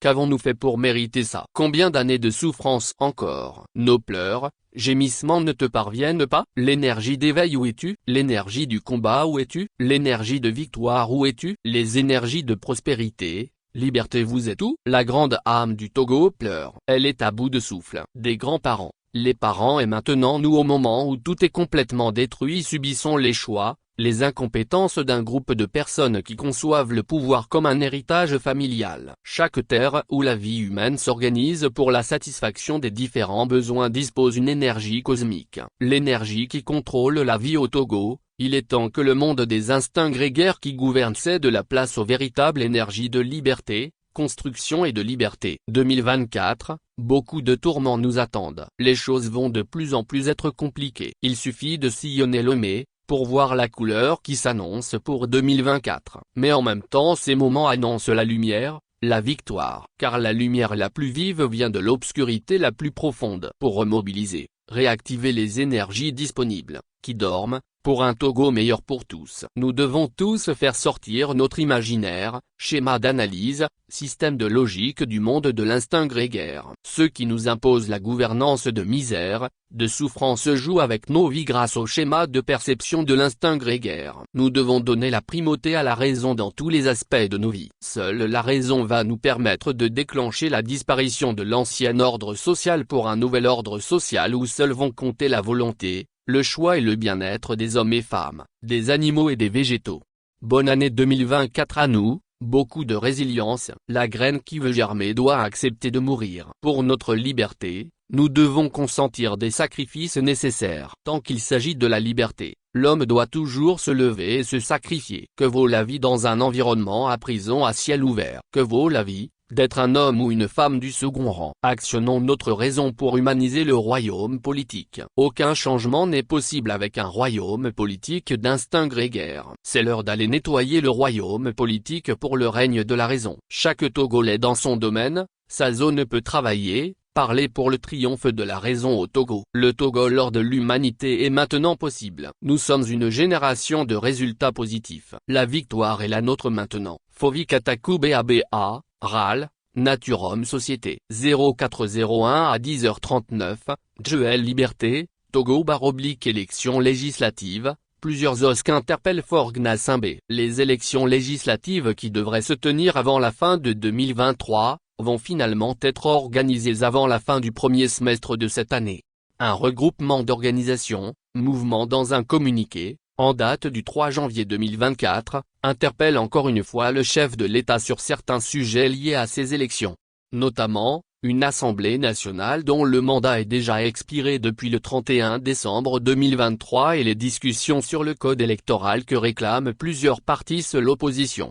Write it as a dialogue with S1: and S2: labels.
S1: Qu'avons-nous fait pour mériter ça? Combien d'années de souffrance encore? Nos pleurs, gémissements ne te parviennent pas? L'énergie d'éveil où es-tu? L'énergie du combat où es-tu? L'énergie de victoire où es-tu? Les énergies de prospérité, liberté vous êtes où? La grande âme du Togo pleure. Elle est à bout de souffle. Des grands-parents, les parents et maintenant nous au moment où tout est complètement détruit subissons les choix, les incompétences d'un groupe de personnes qui conçoivent le pouvoir comme un héritage familial. Chaque terre où la vie humaine s'organise pour la satisfaction des différents besoins dispose d'une énergie cosmique. L'énergie qui contrôle la vie au Togo. Il est temps que le monde des instincts grégaires qui gouverne cède la place aux véritables énergies de liberté, construction et de liberté. 2024, beaucoup de tourments nous attendent. Les choses vont de plus en plus être compliquées. Il suffit de sillonner le mai, pour voir la couleur qui s'annonce pour 2024. Mais en même temps ces moments annoncent la lumière, la victoire. Car la lumière la plus vive vient de l'obscurité la plus profonde. Pour remobiliser, réactiver les énergies disponibles, qui dorment, pour un Togo meilleur pour tous. Nous devons tous faire sortir notre imaginaire, schéma d'analyse, système de logique du monde de l'instinct grégaire. Ceux qui nous imposent la gouvernance de misère, de souffrance jouent avec nos vies grâce au schéma de perception de l'instinct grégaire. Nous devons donner la primauté à la raison dans tous les aspects de nos vies. Seule la raison va nous permettre de déclencher la disparition de l'ancien ordre social pour un nouvel ordre social où seuls vont compter la volonté, le choix et le bien-être des hommes et femmes, des animaux et des végétaux. Bonne année 2024 à nous, beaucoup de résilience. La graine qui veut germer doit accepter de mourir. Pour notre liberté, nous devons consentir des sacrifices nécessaires. Tant qu'il s'agit de la liberté, l'homme doit toujours se lever et se sacrifier. Que vaut la vie dans un environnement à prison à ciel ouvert? Que vaut la vie d'être un homme ou une femme du second rang? Actionnons notre raison pour humaniser le royaume politique. Aucun changement n'est possible avec un royaume politique d'instinct grégaire. C'est l'heure d'aller nettoyer le royaume politique pour le règne de la raison. Chaque Togolais dans son domaine, sa zone peut travailler, parler pour le triomphe de la raison au Togo. Le Togo lors de l'humanité est maintenant possible. Nous sommes une génération de résultats positifs. La victoire est la nôtre maintenant. Fovi Katakou BABA, RAL, Nature Homme Société. 0401 à 10h39, Joël Liberté, Togo / élections législatives. Plusieurs OSC interpellent Forgna Simbé. Les élections législatives qui devraient se tenir avant la fin de 2023, vont finalement être organisées avant la fin du premier semestre de cette année. Un regroupement d'organisations, mouvement dans un communiqué, en date du 3 janvier 2024, interpelle encore une fois le chef de l'État sur certains sujets liés à ces élections. Notamment, une Assemblée nationale dont le mandat est déjà expiré depuis le 31 décembre 2023 et les discussions sur le code électoral que réclament plusieurs partis de l'opposition.